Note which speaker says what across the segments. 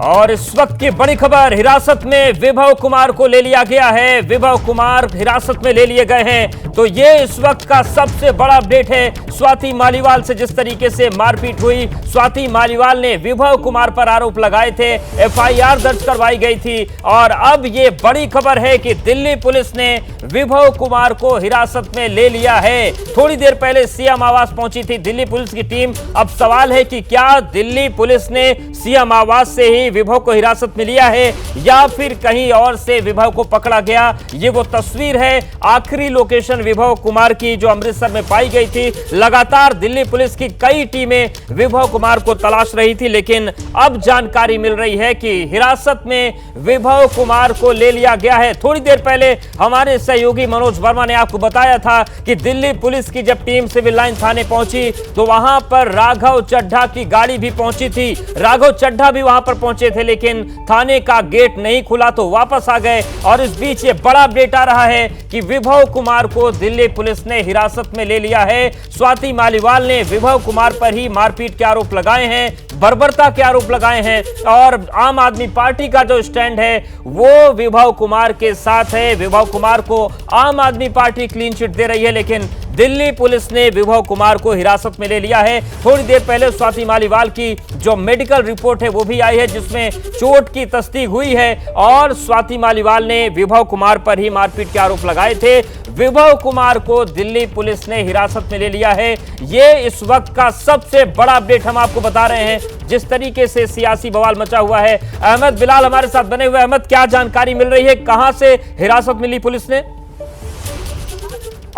Speaker 1: और इस वक्त की बड़ी खबर, हिरासत में विभव कुमार को ले लिया गया है। विभव कुमार हिरासत में ले लिए गए हैं। तो ये इस वक्त का सबसे बड़ा अपडेट है। स्वाति मालीवाल से जिस तरीके से मारपीट हुई, स्वाति मालीवाल ने विभव कुमार पर आरोप लगाए थे, एफआईआर दर्ज करवाई गई थी और अब ये बड़ी खबर है कि दिल्ली पुलिस ने विभव कुमार को हिरासत में ले लिया है। थोड़ी देर पहले सीएम आवास पहुंची थी दिल्ली पुलिस की टीम। अब सवाल है कि क्या दिल्ली पुलिस ने सीएम आवास से ही विभव को हिरासत में लिया है या फिर कहीं और से विभव को पकड़ा गया। ये वो तस्वीर है, आखिरी लोकेशन विभव कुमार की जो अमृतसर में पाई गई थी। लगातार दिल्ली पुलिस की कई टीमें विभव कुमार को तलाश रही थी, लेकिन अब जानकारी मिल रही है कि हिरासत में विभव कुमार को ले लिया गया है। थोड़ी देर पहले हमारे सहयोगी मनोज वर्मा ने आपको बताया था कि दिल्ली पुलिस की जब टीम सिविल लाइन थाने पहुंची तो वहां पर राघव चड्ढा की गाड़ी भी पहुंची थी। राघव चड्ढा भी वहां पर पहुंचे थे, लेकिन थाने का गेट नहीं खुला तो वापस आ गए। और इस बीच ये बड़ा अपडेट आ रहा है कि विभव कुमार को दिल्ली पुलिस ने हिरासत में ले लिया है। स्वाति मालीवाल ने विभव कुमार पर ही मारपीट के आरोप लगाए हैं, बर्बरता के आरोप लगाए हैं और आम आदमी पार्टी का जो स्टैंड है वो विभव कुमार के साथ है। विभव कुमार को आम आदमी पार्टी क्लीन चिट दे रही है, लेकिन दिल्ली पुलिस ने विभव कुमार को हिरासत में ले लिया है। थोड़ी देर पहले स्वाति मालीवाल की जो मेडिकल रिपोर्ट है वो भी आई है, जिसमें चोट की तस्दीक हुई है और स्वाति मालीवाल ने विभव कुमार पर ही मारपीट के आरोप लगाए थे। विभव कुमार को दिल्ली पुलिस ने हिरासत में ले लिया है। ये इस वक्त का सबसे बड़ा अपडेट हम आपको बता रहे हैं। जिस तरीके से सियासी बवाल मचा हुआ है, अहमद बिलाल हमारे साथ बने हुए। अहमद, क्या जानकारी मिल रही है, कहां से हिरासत मिली पुलिस ने?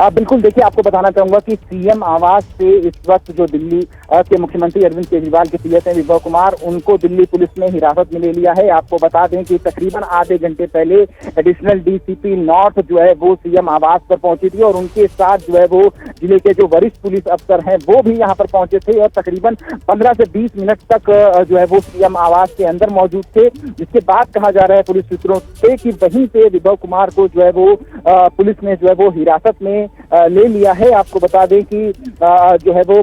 Speaker 2: बिल्कुल, देखिए, आपको बताना चाहूंगा कि सीएम आवास से इस वक्त जो दिल्ली के मुख्यमंत्री अरविंद केजरीवाल के पीएस हैं विभव कुमार, उनको दिल्ली पुलिस ने हिरासत में ले लिया है। आपको बता दें कि तकरीबन आधे घंटे पहले एडिशनल डीसीपी नॉर्थ जो है वो सीएम आवास पर पहुंची थी और उनके साथ जो है वो जिले के जो वरिष्ठ पुलिस अफसर हैं वो भी यहाँ पर पहुंचे थे और तकरीबन 15 से 20 मिनट तक जो है वो सीएम आवास के अंदर मौजूद थे। जिसके बाद कहा जा रहा है पुलिस सूत्रों से कि वहीं से विभव कुमार को जो है वो पुलिस ने जो है वो हिरासत में ले लिया है। आपको बता दें कि जो है वो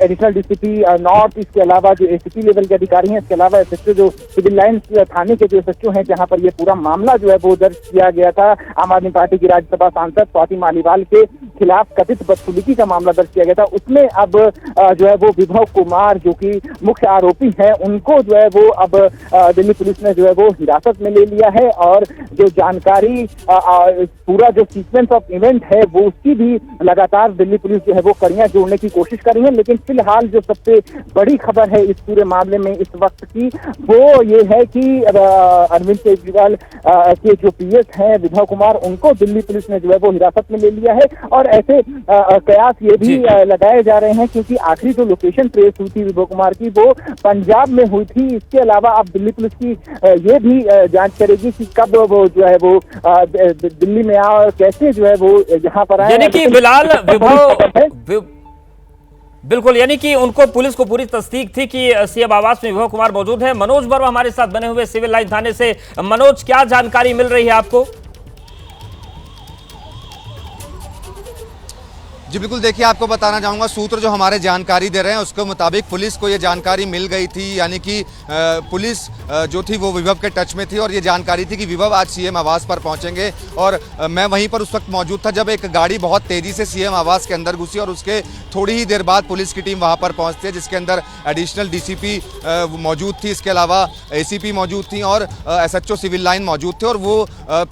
Speaker 2: एडिशनल डीसीपी नॉर्थ, इसके अलावा जो एसीपी लेवल के अधिकारी हैं, इसके अलावा एसएचओ जो सिविल लाइन थाने के जो एसएचओ हैं जहां पर ये पूरा मामला जो है वो दर्ज किया गया था। आम आदमी पार्टी की राज्यसभा सांसद स्वाति मालीवाल के खिलाफ कथित बदसलूकी का मामला दर्ज किया गया था, उसमें अब जो है वो विभव कुमार जो कि मुख्य आरोपी हैं उनको जो है वो अब दिल्ली पुलिस ने जो है वो हिरासत में ले लिया है। और जो जानकारी पूरा जो सीक्वेंस ऑफ इवेंट है वो उसकी भी लगातार दिल्ली पुलिस जो है वो कड़ियां जोड़ने की कोशिश कर रही है। लेकिन फिलहाल जो सबसे बड़ी खबर है इस पूरे मामले में इस वक्त की वो ये है कि अरविंद केजरीवाल के जो पीएस हैं विभव कुमार, उनको दिल्ली पुलिस ने जो है वो हिरासत में ले लिया है। और ऐसे कयास ये भी लगाए जा रहे हैं क्योंकि आखिरी जो लोकेशन ट्रेस हुई थी विभव कुमार की वो पंजाब में हुई थी। इसके अलावा अब दिल्ली पुलिस की ये भी जांच करेगी कि कब वो जो है वो दिल्ली में आया और कैसे जो है वो यहाँ पर आया।
Speaker 1: यानी कि बिलाल विभव बिल्कुल, यानी कि उनको पुलिस को पूरी तस्दीक थी कि सीएम आवास में विभव कुमार मौजूद है। मनोज वर्मा हमारे साथ बने हुए सिविल लाइन थाने से। मनोज, क्या जानकारी मिल रही है आपको?
Speaker 3: जी बिल्कुल, देखिए, आपको बताना चाहूँगा, सूत्र जो हमारे जानकारी दे रहे हैं उसके मुताबिक पुलिस को ये जानकारी मिल गई थी, यानी कि पुलिस जो थी वो विभव के टच में थी और ये जानकारी थी कि विभव आज सीएम आवास पर पहुंचेंगे। और मैं वहीं पर उस वक्त मौजूद था जब एक गाड़ी बहुत तेज़ी से सीएम आवास के अंदर घुसी और उसके थोड़ी ही देर बाद पुलिस की टीम वहाँ पर पहुँचती है, जिसके अंदर एडिशनल डीसीपी मौजूद थी, इसके अलावा एसीपी मौजूद थी और एसएचओ सिविल लाइन मौजूद थे। और वो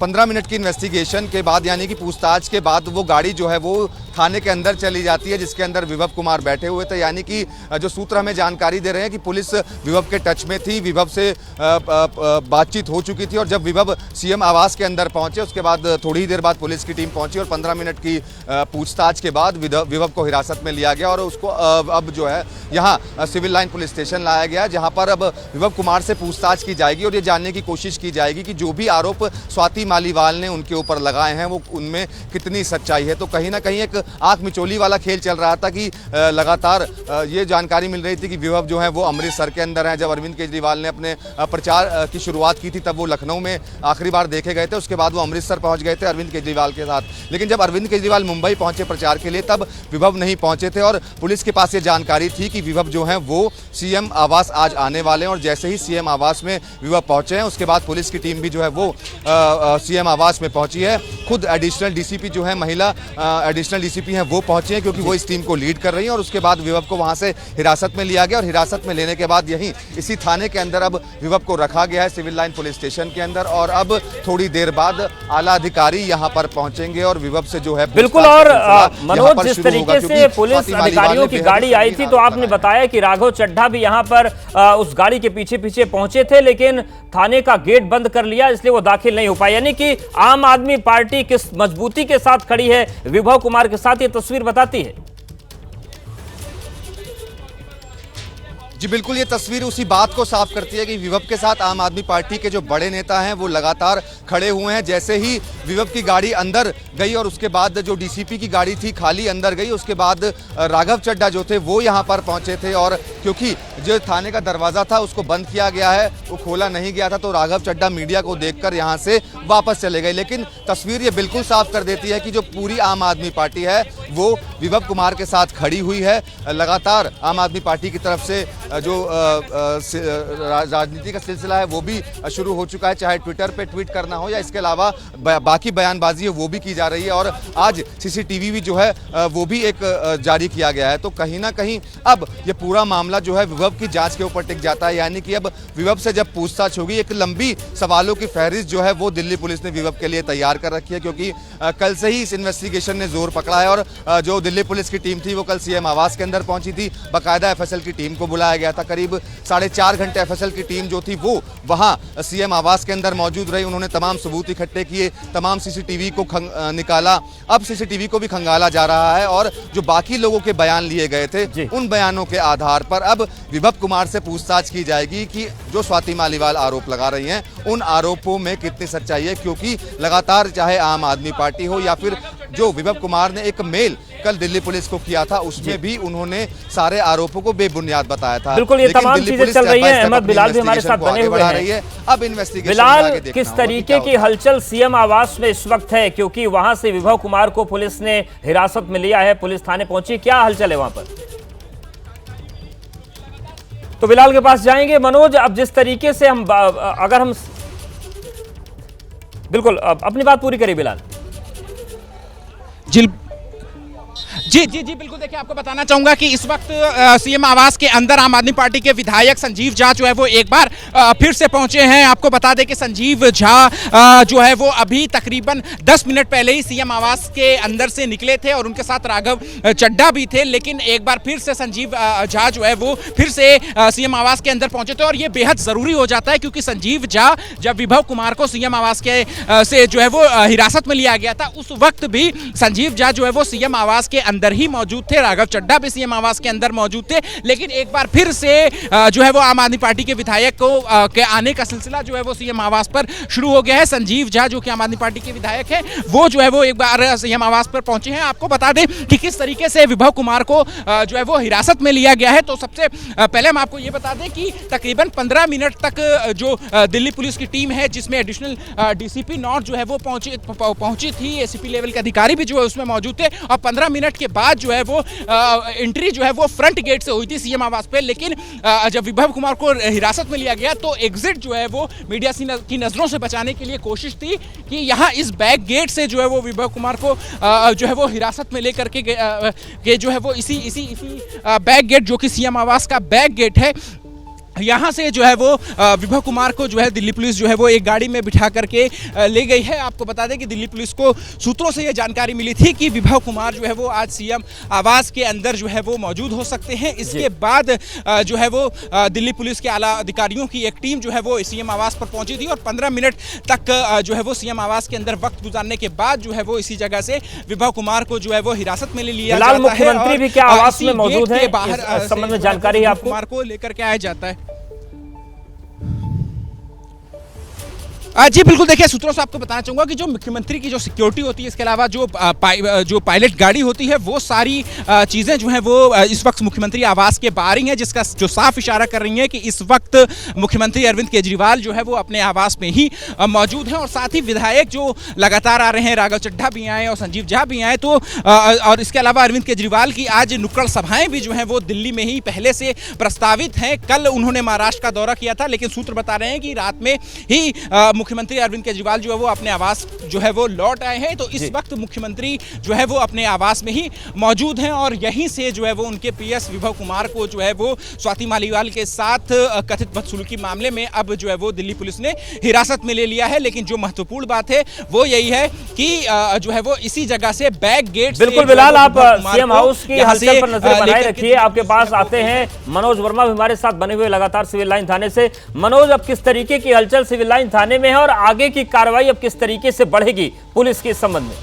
Speaker 3: 15 मिनट की इन्वेस्टिगेशन के बाद, यानी कि पूछताछ के बाद, वो गाड़ी जो है वो थाने के अंदर चली जाती है जिसके अंदर विभव कुमार बैठे हुए थे। यानी कि जो सूत्र हमें जानकारी दे रहे हैं कि पुलिस विभव के टच में थी, विभव से बातचीत हो चुकी थी और जब विभव सीएम आवास के अंदर पहुंचे उसके बाद थोड़ी ही देर बाद पुलिस की टीम पहुंची और 15 मिनट की पूछताछ के बाद विभव को हिरासत में लिया गया और उसको अब जो है यहाँ सिविल लाइन पुलिस स्टेशन लाया गया, जहाँ पर अब विभव कुमार से पूछताछ की जाएगी और ये जानने की कोशिश की जाएगी कि जो भी आरोप स्वाति मालीवाल ने उनके ऊपर लगाए हैं वो उनमें कितनी सच्चाई है। तो कहीं ना कहीं एक आंख मिचोली वाला खेल चल रहा था कि लगातार ये जानकारी मिल रही थी कि विभव जो है वो अमृतसर के अंदर है। जब अरविंद केजरीवाल ने अपने प्रचार की शुरुआत की थी तब वो लखनऊ में आखिरी बार देखे गए थे, उसके बाद वो अमृतसर पहुंच गए थे अरविंद केजरीवाल के साथ। लेकिन जब अरविंद केजरीवाल मुंबई पहुंचे प्रचार के लिए तब विभव नहीं पहुंचे थे और पुलिस के पास ये जानकारी थी कि विभव जो है वो सीएम आवास आज आने वाले हैं। और जैसे ही सीएम आवास में विभव पहुंचे हैं उसके बाद पुलिस की टीम भी जो है वो सीएम आवास में पहुंची है। खुद एडिशनल डीसीपी जो है, महिला एडिशनल डीसीपी हैं, वो पहुंची हैं क्योंकि वो इस टीम को लीड कर रही हैं। और उसके बाद विभव को वहां से हिरासत में लिया गया और हिरासत में लेने के बाद यहीं इसी थाने के अंदर अब विभव को रखा गया है, सिविल लाइन पुलिस स्टेशन के अंदर। और अब थोड़ी देर बाद आला अधिकारी यहां पर पहुंचेंगे और विभव से जो है
Speaker 1: बिल्कुल। और मनोज, जिस तरीके से पुलिस अधिकारियों की गाड़ी आई थी तो आपने बताया कि राघव चड्ढा भी यहां पर उस गाड़ी के पीछे पीछे पहुंचे थे, लेकिन थाने का गेट बंद कर लिया इसलिए वो दाखिल नहीं हो पाए। यानी कि आम आदमी पार्टी किस मजबूती के साथ खड़ी है विभव कुमार के साथ, ये तस्वीर बताती है।
Speaker 3: जी बिल्कुल, ये तस्वीर उसी बात को साफ करती है कि विभव के साथ आम आदमी पार्टी के जो बड़े नेता हैं वो लगातार खड़े हुए हैं। जैसे ही विभव की गाड़ी अंदर गई और उसके बाद जो डीसीपी की गाड़ी थी खाली अंदर गई, उसके बाद राघव चड्ढा जो थे वो यहाँ पर पहुंचे थे। और क्योंकि जो थाने का दरवाज़ा था उसको बंद किया गया है, वो खोला नहीं गया था, तो राघव चड्ढा मीडिया को देखकर यहाँ से वापस चले गए। लेकिन तस्वीर ये बिल्कुल साफ कर देती है कि जो पूरी आम आदमी पार्टी है वो विभव कुमार के साथ खड़ी हुई है। लगातार आम आदमी पार्टी की तरफ से जो राजनीति का सिलसिला है वो भी शुरू हो चुका है, चाहे ट्विटर पे ट्वीट करना हो या इसके अलावा बाकी बयानबाजी है वो भी की जा रही है। और आज सीसीटीवी भी जो है वो भी एक जारी किया गया है। तो कहीं ना कहीं अब ये पूरा मामला जो है विभव की जांच के ऊपर टिक जाता है। यानी कि अब विभव से जब पूछताछ होगी, एक लंबी सवालों की फहरिस्त जो है वो दिल्ली पुलिस ने विभव के लिए तैयार कर रखी है, क्योंकि कल से ही इस इन्वेस्टिगेशन ने जोर पकड़ा है। और जो दिल्ली पुलिस की टीम थी वो कल सीएम आवास के अंदर पहुंची थी, बाकायदा एफएसएल की टीम को बुलाया गया था। करीब 4.5 घंटे एफएसएल की टीम जो थी वो वहां सीएम आवास के अंदर मौजूद रही। उन्होंने तमाम सबूत इकट्ठे किए, तमाम सीसीटीवी को निकाला। अब सीसीटीवी को भी खंगाला जा रहा है और जो बाकी लोगों के बयान लिए गए थे उन बयानों के आधार पर अब विभव कुमार से पूछताछ की जाएगी कि जो स्वाति मालीवाल आरोप लगा रही हैं उन आरोपों में कितनी सच्चाई है। क्योंकि लगातार चाहे आम आदमी पार्टी हो या फिर जो विभव कुमार ने एक मेल कल दिल्ली पुलिस को किया था उसमें भी उन्होंने सारे आरोपों को बेबुनियाद बताया था।
Speaker 1: बिल्कुल, ये तमाम चीजें चल रही हैं। अहमद बिलाल भी हमारे साथ बने हुए हैं।
Speaker 3: अब इन्वेस्टिगेशन
Speaker 1: बिलाल, किस तरीके की हलचल सीएम आवास में इस वक्त है, क्योंकि वहां से विभव कुमार को पुलिस ने हिरासत में लिया है, पुलिस थाने पहुंची, क्या हलचल है वहां पर? तो बिलाल के पास जाएंगे। मनोज, अब जिस तरीके से हम बिल्कुल अपनी बात पूरी करिए बिलाल।
Speaker 4: जी बिल्कुल। देखिए, आपको बताना चाहूंगा कि इस वक्त सीएम आवास के अंदर आम आदमी पार्टी के विधायक संजीव झा जो है वो एक बार फिर से पहुंचे हैं। आपको बता दें कि संजीव झा जो है वो अभी तकरीबन 10 मिनट पहले ही सीएम आवास के अंदर से निकले थे और उनके साथ राघव चड्ढा भी थे। लेकिन एक बार फिर से संजीव झा जो है वो फिर से सीएम आवास के अंदर पहुंचे थे और ये बेहद जरूरी हो जाता है, क्योंकि संजीव झा जब विभव कुमार को सीएम आवास के से जो है वो हिरासत में लिया गया था उस वक्त भी संजीव झा जो है वो सीएम आवास के अंदर ही मौजूद थे, राघव चड्ढा भी सीएम आवास के अंदर मौजूद थे। लेकिन एक बार फिर से जो है वो आम आदमी पार्टी के विधायक को के आने का सिलसिला जो है वो सीएम आवास पर शुरू हो गया है। संजीव झा जो कि आम आदमी पार्टी के विधायक हैं वो जो है वो एक बार सीएम आवास पर पहुंचे हैं। आपको बता दें कि किस तरीके से विभव कुमार को जो है वो हिरासत में लिया गया है। तो सबसे पहले हम आपको ये बता दें कि तकरीबन 15 मिनट तक जो दिल्ली पुलिस की टीम है, जिसमें एडिशनल डीसीपी नॉर्थ जो है वो पहुंची थी, एसीपी लेवल के अधिकारी भी जो है उसमें मौजूद थे। और 15 मिनट के बाद जो है वो एंट्री जो है वो फ्रंट गेट से हुई थी सीएम आवास पे। लेकिन जब विभव कुमार को हिरासत में लिया गया तो एग्जिट जो है वो मीडिया की नजरों से बचाने के लिए कोशिश थी कि यहाँ इस बैक गेट से जो है वो विभव कुमार को जो है वो हिरासत में लेकर के जो है वो इसी बैक गेट जो कि सीएम आवास का बैक गेट है, यहाँ से जो है वो विभव कुमार को जो है दिल्ली पुलिस जो है वो एक गाड़ी में बिठा करके ले गई है। आपको बता दें कि दिल्ली पुलिस को सूत्रों से ये जानकारी मिली थी कि विभव कुमार जो है वो आज सीएम आवास के अंदर जो है वो मौजूद हो सकते हैं। इसके बाद जो है वो दिल्ली पुलिस के आला अधिकारियों की एक टीम जो है वो सीएम आवास पर पहुंची थी और 15 मिनट तक जो है वो सीएम आवास के अंदर वक्त गुजारने के बाद जो है वो इसी जगह से विभव कुमार को जो है वो हिरासत में ले लिया जाता है।
Speaker 1: मुख्यमंत्री भी क्या आवास में मौजूद है,
Speaker 4: बाहर
Speaker 1: इस संबंध में जानकारी है आपको?
Speaker 4: कुमार को लेकर के आया जाता है। जी बिल्कुल, देखिए सूत्रों से आपको बताना चाहूँगा कि जो मुख्यमंत्री की जो सिक्योरिटी होती है, इसके अलावा जो पायलट गाड़ी होती है, वो सारी चीज़ें जो हैं वो इस वक्त मुख्यमंत्री आवास के बाहर ही हैं, जिसका जो साफ इशारा कर रही है कि इस वक्त मुख्यमंत्री अरविंद केजरीवाल जो है वो अपने आवास में ही मौजूद हैं। और साथ ही विधायक जो लगातार आ रहे हैं, राघव चड्ढा भी आए और संजीव झा भी आए, तो और इसके अलावा अरविंद केजरीवाल की आज नुक्कड़ सभाएं भी जो हैं वो दिल्ली में ही पहले से प्रस्तावित हैं। कल उन्होंने महाराष्ट्र का दौरा किया था, लेकिन सूत्र बता रहे हैं कि रात में ही मुख्यमंत्री अरविंद केजरीवाल जो है वो अपने आवास जो है वो लौट आए हैं। तो इस वक्त मुख्यमंत्री जो है वो अपने आवास में ही मौजूद हैं और यहीं से जो है वो उनके पीएस विभव कुमार को जो है वो स्वाति मालीवाल के साथ कथित बदसलूकी मामले में अब जो है वो दिल्ली पुलिस ने हिरासत में ले लिया है। लेकिन जो महत्वपूर्ण बात है वो यही है कि जो है वो इसी जगह से बैक गेट।
Speaker 1: बिल्कुल बिलाल, आप सीएम हाउस की हलचल पर नजर बनाए रखिए। आपके पास आते हैं मनोज वर्मा भी हमारे साथ बने हुए लगातार सिविल लाइन थाने से। मनोज, अब किस तरीके की हलचल सिविल लाइन थाने में है और आगे की कार्रवाई अब किस तरीके से बढ़ेगी पुलिस के संबंध में?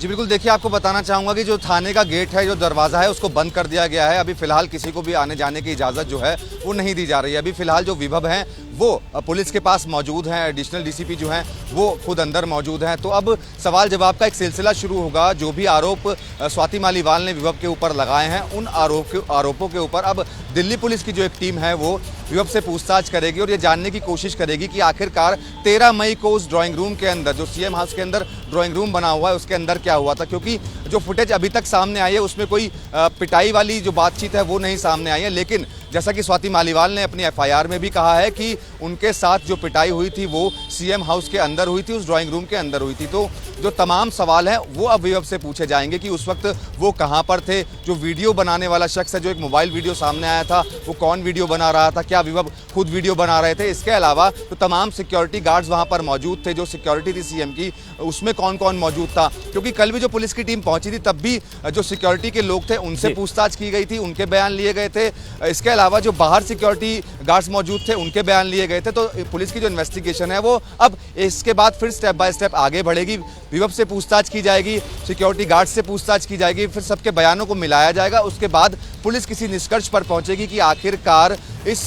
Speaker 3: जी बिल्कुल, देखिए आपको बताना चाहूँगा कि जो थाने का गेट है, जो दरवाज़ा है, उसको बंद कर दिया गया है। अभी फिलहाल किसी को भी आने जाने की इजाज़त जो है वो नहीं दी जा रही है। अभी फिलहाल जो विभव हैं वो पुलिस के पास मौजूद हैं, एडिशनल डीसीपी जो हैं वो खुद अंदर मौजूद हैं। तो अब सवाल जवाब का एक सिलसिला शुरू होगा। जो भी आरोप स्वाति मालीवाल ने विभव के ऊपर लगाए हैं, उन आरोपों के ऊपर अब दिल्ली पुलिस की जो एक टीम है वो विभव से पूछताछ करेगी और ये जानने की कोशिश करेगी कि आखिरकार 13 मई को उस ड्राइंग रूम के अंदर, जो सीएम हाउस के अंदर ड्राइंग रूम बना हुआ है, उसके अंदर क्या हुआ था। क्योंकि जो फुटेज अभी तक सामने आई है उसमें कोई पिटाई वाली जो बातचीत है वो नहीं सामने आई है। लेकिन जैसा कि स्वाति मालीवाल ने अपनी एफआईआर में भी कहा है कि उनके साथ जो पिटाई हुई थी वो सीएम हाउस के अंदर हुई थी, उस ड्राइंग रूम के अंदर हुई थी। तो जो तमाम सवाल हैं वो अब विभव से पूछे जाएंगे कि उस वक्त वो कहाँ पर थे। जो वीडियो बनाने वाला शख्स है, जो एक मोबाइल वीडियो सामने आया था, वो कौन वीडियो बना रहा था, क्या विभव खुद वीडियो बना रहे थे। इसके अलावा तो तमाम सिक्योरिटी गार्ड्स वहाँ पर मौजूद थे, जो सिक्योरिटी थी सीएम की, उसमें कौन कौन मौजूद था। क्योंकि कल भी जो पुलिस की टीम पहुंची थी तब भी जो सिक्योरिटी के लोग थे उनसे पूछताछ की गई थी, उनके बयान लिए गए थे। इसके अलावा जो बाहर सिक्योरिटी गार्ड्स मौजूद थे उनके बयान लिए गए थे। तो पुलिस की जो इन्वेस्टिगेशन है वो अब इसके बाद फिर स्टेप बाय स्टेप आगे बढ़ेगी। विभव से पूछताछ की जाएगी, सिक्योरिटी गार्ड से पूछताछ की जाएगी, फिर सबके बयानों को मिलाया जाएगा। उसके बाद पुलिस किसी निष्कर्ष पर पहुंचेगी कि आखिरकार इस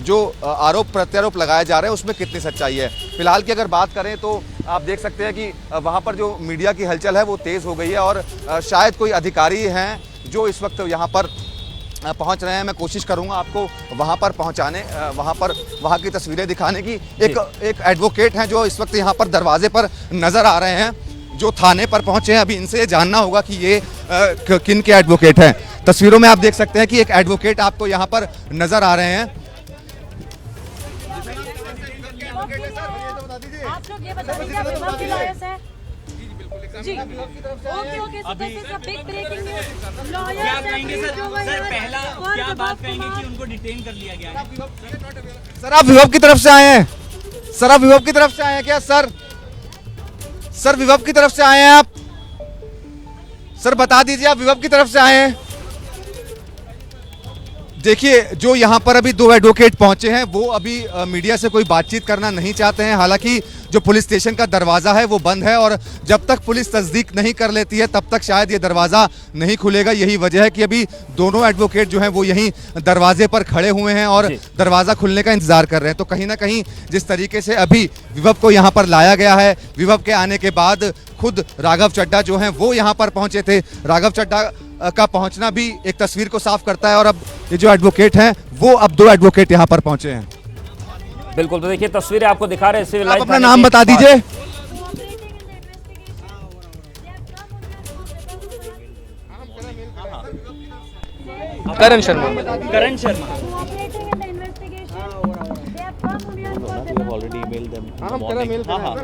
Speaker 3: जो आरोप प्रत्यारोप लगाए जा रहे हैं उसमें कितनी सच्चाई है। फिलहाल की अगर बात करें तो आप देख सकते हैं कि वहाँ पर जो मीडिया की हलचल है वो तेज़ हो गई है और शायद कोई अधिकारी हैं जो इस वक्त यहाँ पर पहुंच रहे हैं। मैं कोशिश करूंगा आपको वहां पर पहुंचाने, वहां की तस्वीरें दिखाने की। एक एडवोकेट हैं जो इस वक्त यहां पर दरवाजे पर नज़र आ रहे हैं, जो थाने पर पहुंचे हैं। अभी इनसे जानना होगा कि ये किन के एडवोकेट हैं। तस्वीरों में आप देख सकते हैं कि एक एडवोकेट आपको यहां पर नज़र आ रहे हैं।
Speaker 5: आप लोग ये बता दीजिए, आप विभव के लॉयर्स हैं? जी, okay, so this is a big breaking news. Lawyers sir पहला क्या बात कहेंगे कि उनको डिटेन कर लिया गया है?
Speaker 3: सर आप विभव की तरफ से आए हैं? सर आप विभव की तरफ से आए हैं क्या? सर विभव की तरफ से आए हैं आप? सर बता दीजिए, आप विभव की तरफ से आए हैं? देखिए, जो यहाँ पर अभी दो एडवोकेट पहुंचे हैं वो अभी मीडिया से कोई बातचीत करना नहीं चाहते हैं। हालांकि जो पुलिस स्टेशन का दरवाज़ा है वो बंद है और जब तक पुलिस तस्दीक नहीं कर लेती है तब तक शायद ये दरवाज़ा नहीं खुलेगा। यही वजह है कि अभी दोनों एडवोकेट जो हैं वो यहीं दरवाजे पर खड़े हुए हैं और दरवाज़ा खुलने का इंतज़ार कर रहे हैं। तो कहीं ना कहीं जिस तरीके से अभी विभव को यहाँ पर लाया गया है, विभव के आने के बाद खुद राघव चड्ढा जो हैं वो यहाँ पर पहुँचे थे। राघव चड्ढा का पहुंचना भी एक तस्वीर को साफ करता है और अब ये जो एडवोकेट हैं वो अब दो एडवोकेट यहाँ पर पहुंचे हैं।
Speaker 1: बिल्कुल, तो देखिए तस्वीरें आपको दिखा रहे हैं सिविल लाइन।
Speaker 3: आप अपना नाम बता दीजिए।
Speaker 6: Karan Sharma.
Speaker 5: Karan Sharma.
Speaker 6: Already email them. हम करा मेल कर रहे हैं।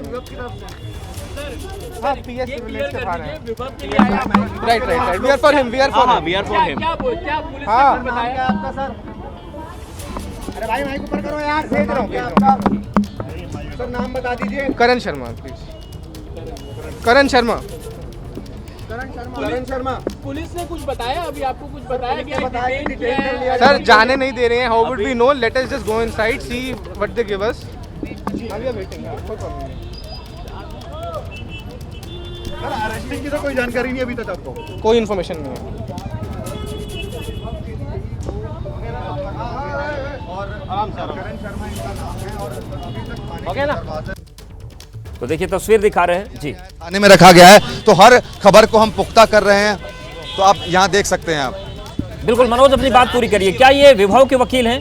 Speaker 6: हाँ, पीएस रिलेट के बाहर है। Right. We are for him. क्या पुलिस ने बताया आपका सर? अरे भाई माइक ऊपर करो यार, भेज रहा हूं। सर नाम बता दीजिए। करण शर्मा प्लीज। करण शर्मा।
Speaker 7: पुलिस ने कुछ बताया? अभी आपको कुछ बताया क्या?
Speaker 6: सर जाने नहीं दे रहे हैं। How would we know? Let us just go inside, see what they give us. We are waiting.
Speaker 8: Sir arresting की तो कोई जानकारी नहीं अभी तक आपको?
Speaker 6: कोई इन्फॉर्मेशन नहीं है।
Speaker 3: और
Speaker 1: तो देखिए तस्वीर दिखा रहे हैं जी।
Speaker 3: थाने में रखा गया है, तो हर खबर को हम पुख्ता कर रहे हैं, तो आप यहाँ देख सकते हैं। आप
Speaker 1: बिल्कुल मनोज अपनी बात पूरी करिए। क्या ये विभव के वकील हैं?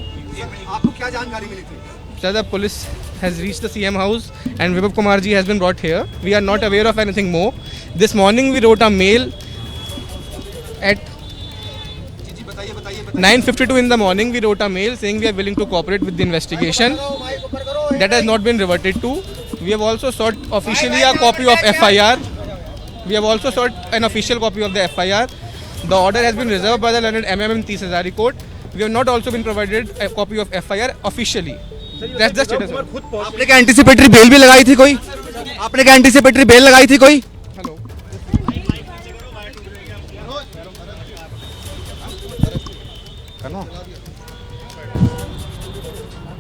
Speaker 3: आपको क्या जानकारी मिली थी?
Speaker 6: Sir, the police has reached the CM house and Vibhav Kumar ji has been brought here. We are not aware of anything more. This morning we wrote a mail at 9:52 in the morning. We wrote a mail saying we are willing to cooperate with the investigation. That has not been reverted to. We have also sought officially a copy of FIR. We have also sought an official copy of the FIR. The order has been reserved by the learned MM 30 Hazari Court. We have not also been provided a copy of FIR officially. That's the status.
Speaker 3: आपने क्या anticipatory bail भी लगाई थी कोई? आपने क्या anticipatory bail लगाई थी कोई?
Speaker 6: Hello.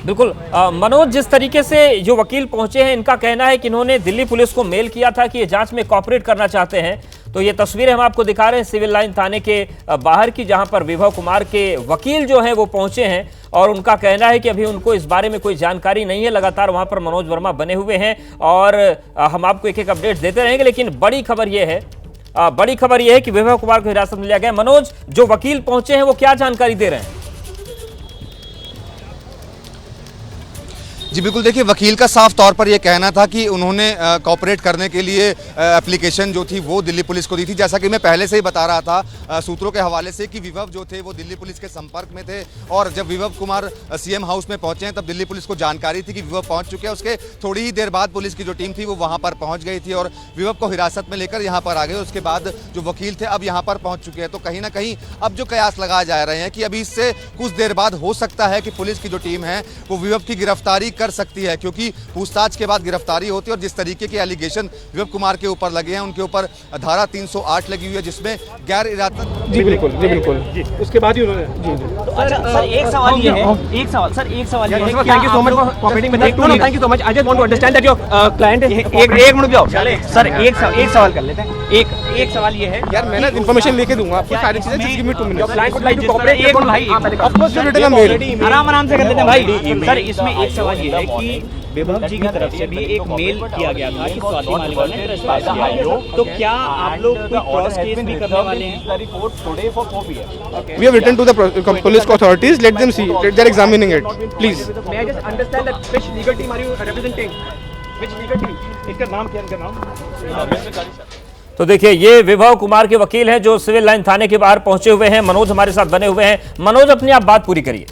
Speaker 1: बिल्कुल मनोज, जिस तरीके से जो वकील पहुंचे हैं इनका कहना है कि इन्होंने दिल्ली पुलिस को मेल किया था कि ये जांच में कॉपरेट करना चाहते हैं। तो ये तस्वीरें हम आपको दिखा रहे हैं सिविल लाइन थाने के बाहर की, जहां पर विभव कुमार के वकील जो हैं वो पहुंचे हैं और उनका कहना है कि अभी उनको इस बारे में कोई जानकारी नहीं है। लगातार वहां पर मनोज वर्मा बने हुए हैं और हम आपको एक एक अपडेट देते रहेंगे। लेकिन बड़ी खबर यह है कि विभव कुमार को हिरासत में लिया गया। मनोज, जो वकील पहुंचे हैं वो क्या जानकारी दे रहे हैं?
Speaker 3: जी बिल्कुल, देखिए वकील का साफ तौर पर यह कहना था कि उन्होंने कॉपरेट करने के लिए एप्लीकेशन जो थी वो दिल्ली पुलिस को दी थी। जैसा कि मैं पहले से ही बता रहा था सूत्रों के हवाले से कि विभव जो थे वो दिल्ली पुलिस के संपर्क में थे और जब विभव कुमार सीएम हाउस में पहुंचे हैं तब दिल्ली पुलिस को जानकारी थी कि विभव पहुंच चुके हैं। उसके थोड़ी ही देर बाद पुलिस की जो टीम थी वो वहां पर पहुंच गई थी और विभव को हिरासत में लेकर यहाँ पर आ गए। उसके बाद जो वकील थे अब यहाँ पर पहुंच चुके हैं। तो कहीं ना कहीं अब जो कयास लगाए जा रहे हैं कि अभी इससे कुछ देर बाद हो सकता है कि पुलिस की जो टीम है वो विभव की गिरफ्तारी कर सकती है, क्योंकि पूछताछ के बाद गिरफ्तारी होती है और जिस तरीके के एलिगेशन विभव कुमार के ऊपर लगे हैं उनके ऊपर धारा 308 लगी हुई है जिसमें गैर इरादा।
Speaker 6: जी बिल्कुल, जी बिल्कुल, उसके बाद ही उन्होंने
Speaker 9: सर एक सवाल ये है कि
Speaker 6: thank you so much for cooperating with us. Thank you so much. I just want to understand that your client एक मिनट जाओ
Speaker 9: सर एक सवाल कर लेते हैं। एक सवाल ये है
Speaker 6: यार, मैं ना इंफॉर्मेशन लेके दूंगा आपको सारी चीजें। Just give me 2 minutes.
Speaker 9: Client would like to cooperate
Speaker 6: एक भाई, of course you written a mail.
Speaker 9: आराम से कर लेते हैं भाई। सर इसमें एक सवाल ये है कि विभव जी की तरफ से भी एक मेल किया गया था कि स्वाति मालीवाल ने ट्रेसपास किया है, तो क्या आप लोग कोई क्रॉस केस भी करने वाले हैं?
Speaker 6: We have written to the police authorities. Let them see. They are examining it. Please.
Speaker 7: May I just understand that which legal team are you representing? Which legal team? इसका नाम क्या है? इनका नाम?
Speaker 1: तो देखिए ये विभव कुमार के वकील हैं जो सिविल लाइन थाने के बाहर पहुंचे हुए हैं। मनोज हमारे साथ बने हुए हैं। मनोज, अपनी आप बात पूरी करिए।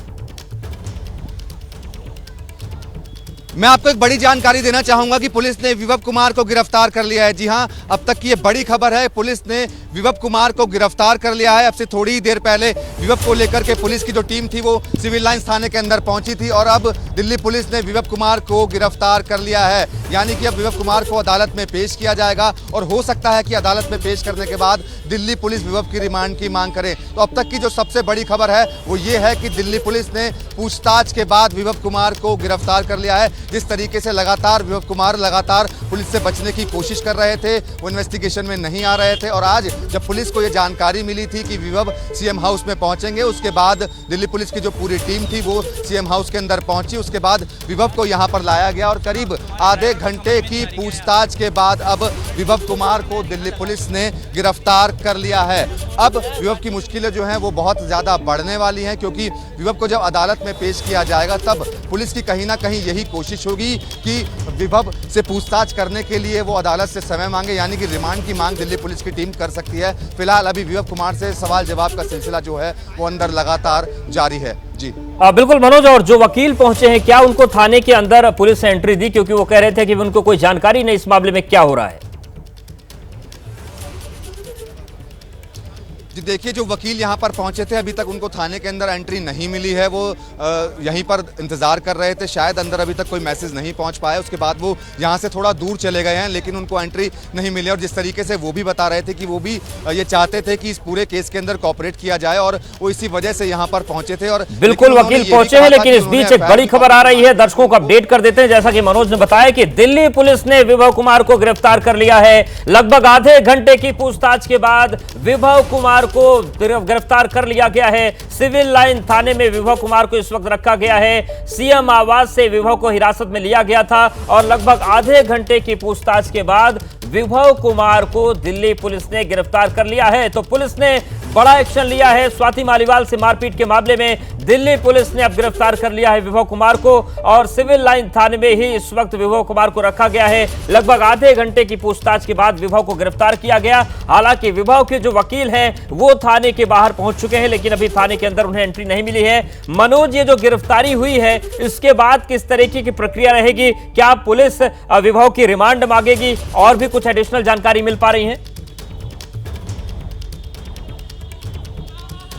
Speaker 3: मैं आपको एक बड़ी जानकारी देना चाहूंगा कि पुलिस ने विभव कुमार को गिरफ्तार कर लिया है। जी हां, अब तक की ये बड़ी खबर है। पुलिस ने विभव कुमार को गिरफ्तार कर लिया है। अब से थोड़ी ही देर पहले विभव को लेकर के पुलिस की जो टीम थी वो सिविल लाइंस थाने के अंदर पहुंची थी और अब दिल्ली पुलिस ने विभव कुमार को गिरफ्तार कर लिया है। यानी कि अब विभव कुमार को अदालत में पेश किया जाएगा और हो सकता है कि अदालत में पेश करने के बाद दिल्ली पुलिस विभव की रिमांड की मांग करे। तो अब तक की जो सबसे बड़ी खबर है वो ये है कि दिल्ली पुलिस ने पूछताछ के बाद विभव कुमार को गिरफ्तार कर लिया है। जिस तरीके से लगातार विभव कुमार पुलिस से बचने की कोशिश कर रहे थे, वो इन्वेस्टिगेशन में नहीं आ रहे थे और आज जब पुलिस को ये जानकारी मिली थी कि विभव सीएम हाउस में पहुंचेंगे, उसके बाद दिल्ली पुलिस की जो पूरी टीम थी वो सीएम हाउस के अंदर पहुंची। उसके बाद विभव को यहां पर लाया गया और करीब आधे घंटे की पूछताछ के बाद अब विभव कुमार को दिल्ली पुलिस ने गिरफ्तार कर लिया है। अब विभव की मुश्किलें जो हैं वो बहुत ज़्यादा बढ़ने वाली हैं, क्योंकि विभव को जब अदालत में पेश किया जाएगा तब पुलिस की कहीं ना कहीं यही कोशिश होगी कि विभव से पूछताछ करने के लिए वो अदालत से समय मांगे, यानी कि रिमांड की मांग दिल्ली पुलिस की टीम कर सकती है। फिलहाल अभी विभव कुमार से सवाल जवाब का सिलसिला जो है वो अंदर लगातार जारी है। जी
Speaker 1: बिल्कुल मनोज, और जो वकील पहुंचे हैं क्या उनको थाने के अंदर पुलिस ने एंट्री दी? क्योंकि वो कह रहे थे कि उनको कोई जानकारी नहीं इस मामले में क्या हो रहा है।
Speaker 3: जी देखिए, जो वकील यहाँ पर पहुंचे थे अभी तक उनको थाने के अंदर एंट्री नहीं मिली है। वो यहीं पर इंतजार कर रहे थे, शायद अंदर अभी तक कोई मैसेज नहीं पहुंच पाया। उसके बाद वो यहाँ से थोड़ा दूर चले गए हैं, लेकिन उनको एंट्री नहीं मिली। और जिस तरीके से वो भी बता रहे थे कि वो भी ये चाहते थे कि इस पूरे केस के अंदर कॉपरेट किया जाए और वो इसी वजह से यहाँ पर पहुंचे थे। और
Speaker 1: बिल्कुल वकील पहुंचे हैं, लेकिन इस बीच एक बड़ी खबर आ रही है, दर्शकों को अपडेट कर देते हैं। जैसा कि मनोज ने बताया कि दिल्ली पुलिस ने विभव कुमार को गिरफ्तार कर लिया है। लगभग आधे घंटे की पूछताछ के बाद विभव कुमार को गिरफ्तार कर लिया गया है। सिविल लाइन थाने में विभव कुमार को इस वक्त रखा गया है। सीएम आवास से विभव को हिरासत में लिया गया था और लगभग आधे घंटे की पूछताछ के बाद विभव कुमार को दिल्ली पुलिस ने गिरफ्तार कर लिया है। तो पुलिस ने बड़ा एक्शन लिया है। स्वाति मालीवाल से मारपीट के मामले में दिल्ली पुलिस ने अब गिरफ्तार कर लिया है विभव कुमार को और सिविल लाइन थाने में ही इस वक्त विभव कुमार को रखा गया है। लगभग आधे घंटे की पूछताछ के बाद विभव को गिरफ्तार किया गया। हालांकि विभव के जो वकील हैं वो थाने के बाहर पहुंच चुके हैं, लेकिन अभी थाने के अंदर उन्हें एंट्री नहीं मिली है। मनोज, ये जो गिरफ्तारी हुई है इसके बाद किस तरीके की प्रक्रिया रहेगी? क्या पुलिस विभव की रिमांड मांगेगी और भी कुछ एडिशनल जानकारी मिल पा रही है?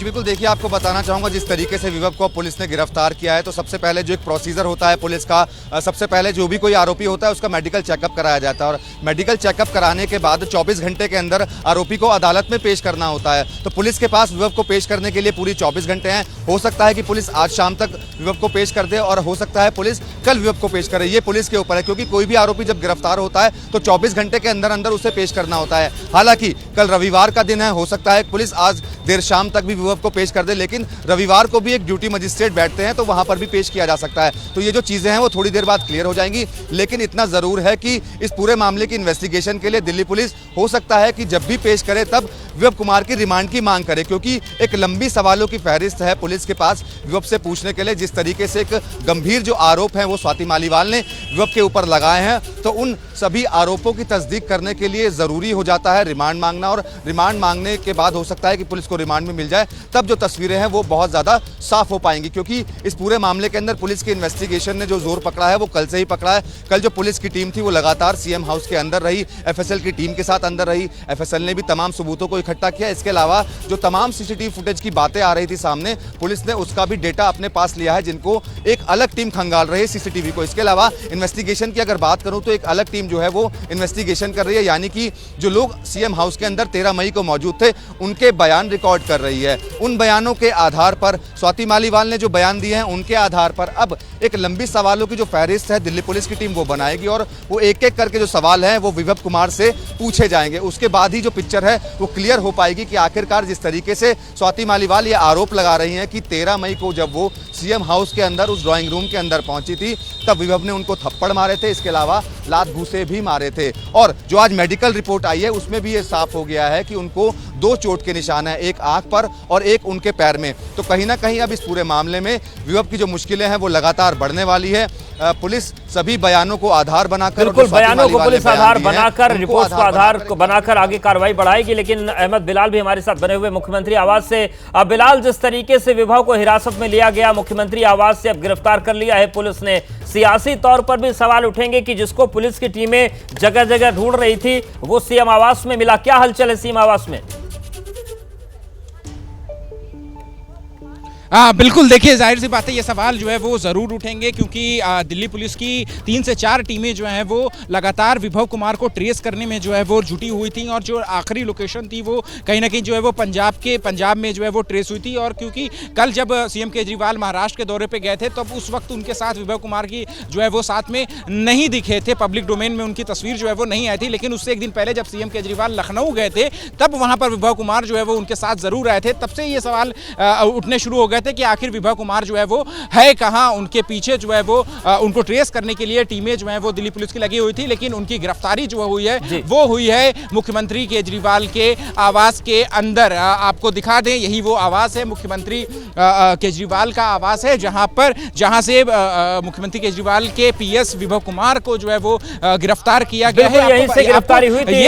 Speaker 3: बिल्कुल, देखिए आपको बताना चाहूंगा जिस तरीके से विभव को पुलिस ने गिरफ्तार किया है तो सबसे पहले जो एक प्रोसीजर होता है पुलिस का, सबसे पहले जो भी कोई आरोपी होता है उसका मेडिकल चेकअप कराया जाता है और मेडिकल चेकअप कराने के बाद 24 घंटे के अंदर आरोपी को अदालत में पेश करना होता है। तो पुलिस के पास विभव को पेश करने के लिए पूरी 24 घंटे हैं। हो सकता है कि पुलिस आज शाम तक विभव को पेश कर दे और हो सकता है पुलिस कल विभव को पेश करे। ये पुलिस के ऊपर है, क्योंकि कोई भी आरोपी जब गिरफ्तार होता है तो 24 घंटे के अंदर अंदर उसे पेश करना होता है। हालांकि कल रविवार का दिन है, हो सकता है पुलिस आज देर शाम तक भी विभव को पेश कर दे, लेकिन रविवार को भी एक ड्यूटी मजिस्ट्रेट बैठते हैं तो वहां पर भी पेश किया जा सकता है। तो ये जो चीजें हैं वो थोड़ी देर बाद क्लियर हो जाएंगी, लेकिन इतना जरूर है कि इस पूरे मामले की इन्वेस्टिगेशन के लिए दिल्ली पुलिस हो सकता है कि जब भी पेश करे तब विभव कुमार की रिमांड की मांग करे, क्योंकि एक लंबी सवालों की फहरिस्त है पुलिस के पास विभव से पूछने के लिए। जिस तरीके से एक गंभीर जो आरोप है वो स्वाति मालीवाल ने विभव के ऊपर लगाए हैं, तो उन सभी आरोपों की तस्दीक करने के लिए जरूरी हो जाता है रिमांड मांगना, और रिमांड मांगने के बाद हो सकता है कि पुलिस को रिमांड में मिल जाए, तब जो तस्वीरें हैं वो बहुत ज्यादा साफ हो पाएंगी। क्योंकि इस पूरे मामले के अंदर पुलिस की इन्वेस्टिगेशन ने जो जोर पकड़ा है वो कल से ही पकड़ा है। कल जो पुलिस की टीम थी वो लगातार सीएम हाउस के अंदर रही, एफएसएल की टीम के साथ अंदर रही। एफएसएल ने भी तमाम सबूतों को इकट्ठा किया। इसके अलावा जो तमाम सीसीटीवी फुटेज की बातें आ रही थी सामने, पुलिस ने उसका भी डेटा अपने पास लिया है, जिनको एक अलग टीम खंगाल रही है सीसीटीवी को। इसके अलावा इन्वेस्टिगेशन की अगर बात करूं तो एक अलग टीम जो है वो इन्वेस्टिगेशन कर रही है, यानी कि जो लोग सीएम हाउस के अंदर 13 मई को मौजूद थे उनके बयान रिकॉर्ड कर रही है। उन बयानों के आधार पर स्वाति मालीवाल ने जो बयान दिए हैं उनके आधार पर अब एक लंबी सवालों की जो फहरिस्त है दिल्ली पुलिस की टीम वो बनाएगी और वो एक एक करके जो सवाल हैं वो विभव कुमार से पूछे जाएंगे। उसके बाद ही जो पिक्चर है वो क्लियर हो पाएगी कि आखिरकार जिस तरीके से स्वाति मालीवाल ये आरोप लगा रही हैं कि 13 मई को जब वो सीएम हाउस के अंदर उस ड्राइंग रूम के अंदर पहुंची थी तब विभव ने उनको थप्पड़ मारे थे, इसके अलावा लात घूसे भी मारे थे। और जो आज मेडिकल रिपोर्ट आई है उसमें भी ये साफ हो गया है कि उनको 2 चोट के निशान है, एक आंख पर और एक उनके पैर में। तो कहीं ना कहीं अब इस पूरे मामले में विभव की जो मुश्किलें हैं वो लगातार बढ़ने वाली है। पुलिस सभी बयानों को आधार बनाकर,
Speaker 1: बिल्कुल बयानों को पुलिस आधार बनाकर, रिपोर्ट को आधार बनाकर आगे कार्रवाई बढ़ाएगी। लेकिन अहमद बिलाल भी हमारे साथ बने हुए मुख्यमंत्री आवास से। अब बिलाल, जिस तरीके से विभव को हिरासत में लिया गया, मुख्यमंत्री आवास से अब गिरफ्तार कर लिया है पुलिस ने, सियासी तौर पर भी सवाल उठेंगे कि जिसको पुलिस की टीमें जगह जगह ढूंढ रही थी वो सीएम आवास में मिला। क्या हलचल है सीएम आवास में?
Speaker 4: बिल्कुल, देखिए जाहिर सी बात है ये सवाल जो है वो ज़रूर उठेंगे, क्योंकि दिल्ली पुलिस की 3 से 4 टीमें जो हैं वो लगातार विभव कुमार को ट्रेस करने में जो है वो जुटी हुई थी और जो आखिरी लोकेशन थी वो कहीं ना कहीं जो है वो पंजाब में जो है वो ट्रेस हुई थी। और क्योंकि कल जब सीएम केजरीवाल महाराष्ट्र के दौरे पे गए थे तब उस वक्त उनके साथ विभव कुमार की जो है वो साथ में नहीं दिखे थे, पब्लिक डोमेन में उनकी तस्वीर जो है वो नहीं आई थी। लेकिन उससे एक दिन पहले जब सीएम केजरीवाल लखनऊ गए थे तब वहाँ पर विभव कुमार जो है वो उनके साथ ज़रूर आए थे। तब से ये सवाल उठने शुरू हो गए थे कि आखिर विभव कुमार जो है वो है कहां। उनके पीछे जो है वो उनको ट्रेस करने के लिए टीमें जो है वो दिल्ली पुलिस की लगी हुई थी, लेकिन उनकी गिरफ्तारी जो हुई है वो हुई है मुख्यमंत्री केजरीवाल के आवास के अंदर। आपको दिखा दें, यही वो आवास है, मुख्यमंत्री केजरीवाल का आवास है, जहां से मुख्यमंत्री केजरीवाल के पीएस विभव कुमार को जो है वो गिरफ्तार किया गया है।
Speaker 1: यहीं से गिरफ्तारी हुई थी।